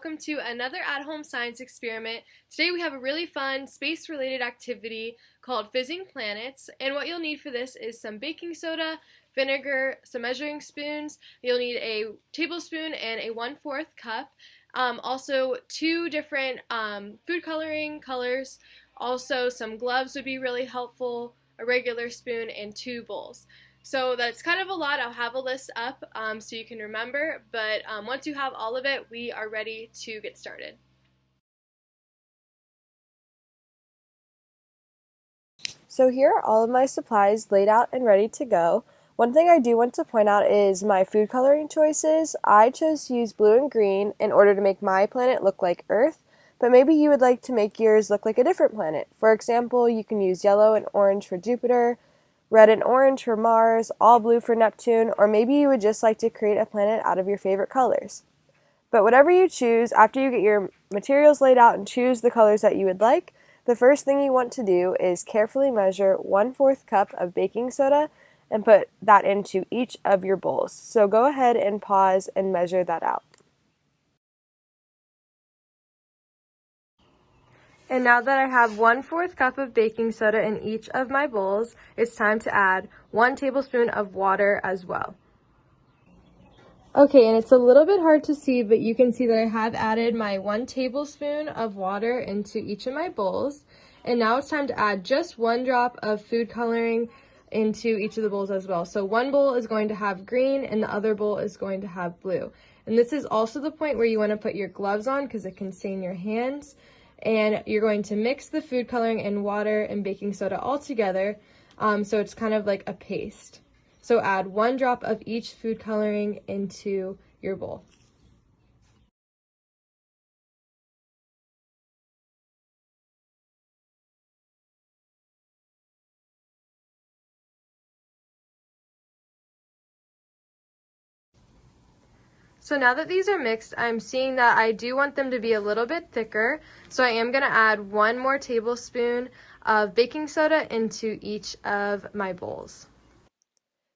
welcome to another at-home science experiment. Today we have a really fun space-related activity called Fizzing planets, and what you'll need for this is some baking soda, vinegar, some measuring spoons. You'll need a tablespoon and a 1/4 cup. Also two different food coloring colors. Also some gloves would be really helpful, a regular spoon, and two bowls. So that's kind of a lot. I'll have a list up so you can remember, but once you have all of it, we are ready to get started. So here are all of my supplies laid out and ready to go. One thing I do want to point out is my food coloring choices. I chose to use blue and green in order to make my planet look like Earth, but maybe you would like to make yours look like a different planet. For example, you can use yellow and orange for Jupiter, red and orange for Mars, all blue for Neptune, or maybe you would just like to create a planet out of your favorite colors. But whatever you choose, after you get your materials laid out and choose the colors that you would like, the first thing you want to do is carefully measure 1/4 cup of baking soda and put that into each of your bowls. So go ahead and pause and measure that out. And now that I have 1/4 cup of baking soda in each of my bowls, it's time to add 1 tablespoon of water as well. Okay, and it's a little bit hard to see, but you can see that I have added my 1 tablespoon of water into each of my bowls. And now it's time to add just 1 drop of food coloring into each of the bowls as well. So one bowl is going to have green and the other bowl is going to have blue. And this is also the point where you want to put your gloves on because it can stain your hands. And you're going to mix the food coloring and water and baking soda all together, so it's kind of like a paste. So add 1 drop of each food coloring into your bowl. So now that these are mixed, I'm seeing that I do want them to be a little bit thicker. So I am going to add 1 more tablespoon of baking soda into each of my bowls.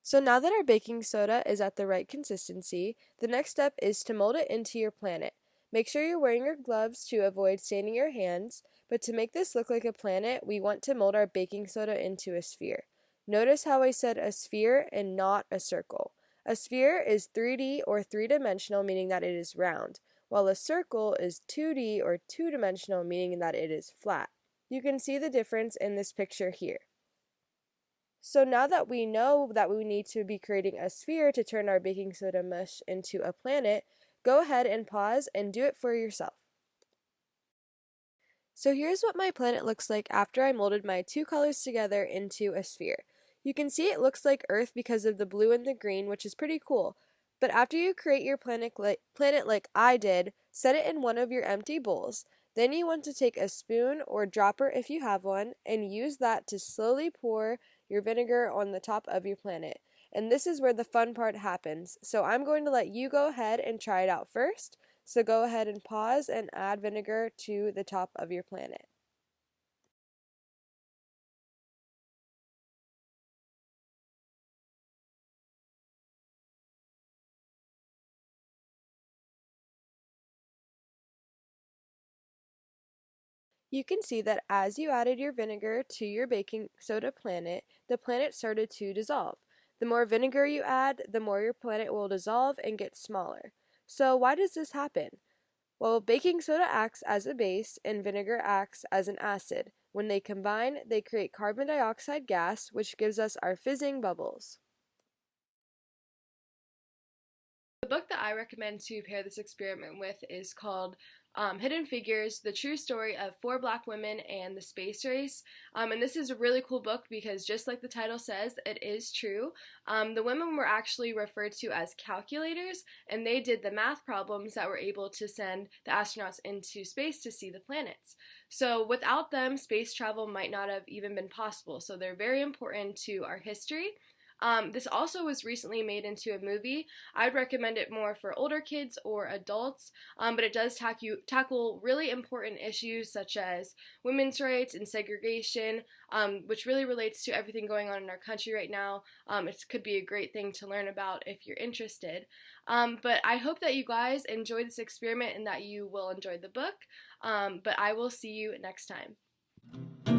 So now that our baking soda is at the right consistency, the next step is to mold it into your planet. Make sure you're wearing your gloves to avoid staining your hands, but to make this look like a planet, we want to mold our baking soda into a sphere. Notice how I said a sphere and not a circle. A sphere is 3D or three-dimensional, meaning that it is round, while a circle is 2D or two-dimensional, meaning that it is flat. You can see the difference in this picture here. So now that we know that we need to be creating a sphere to turn our baking soda mush into a planet, go ahead and pause and do it for yourself. So here's what my planet looks like after I molded my 2 colors together into a sphere. You can see it looks like Earth because of the blue and the green, which is pretty cool. But after you create your planet like I did, set it in one of your empty bowls. Then you want to take a spoon or dropper if you have one and use that to slowly pour your vinegar on the top of your planet. And this is where the fun part happens. So I'm going to let you go ahead and try it out first. So go ahead and pause and add vinegar to the top of your planet. You can see that as you added your vinegar to your baking soda planet, the planet started to dissolve. The more vinegar you add, the more your planet will dissolve and get smaller. So why does this happen? Well, baking soda acts as a base and vinegar acts as an acid. When they combine, they create carbon dioxide gas, which gives us our fizzing bubbles. The book that I recommend to pair this experiment with is called Hidden Figures, The True Story of 4 Black Women and the Space Race. And this is a really cool book because just like the title says, it is true. The women were actually referred to as calculators, and they did the math problems that were able to send the astronauts into space to see the planets. So without them, space travel might not have even been possible. So they're very important to our history. This also was recently made into a movie. I'd recommend it more for older kids or adults, but it does tackle really important issues such as women's rights and segregation, which really relates to everything going on in our country right now. It could be a great thing to learn about if you're interested. But I hope that you guys enjoy this experiment and that you will enjoy the book. But I will see you next time.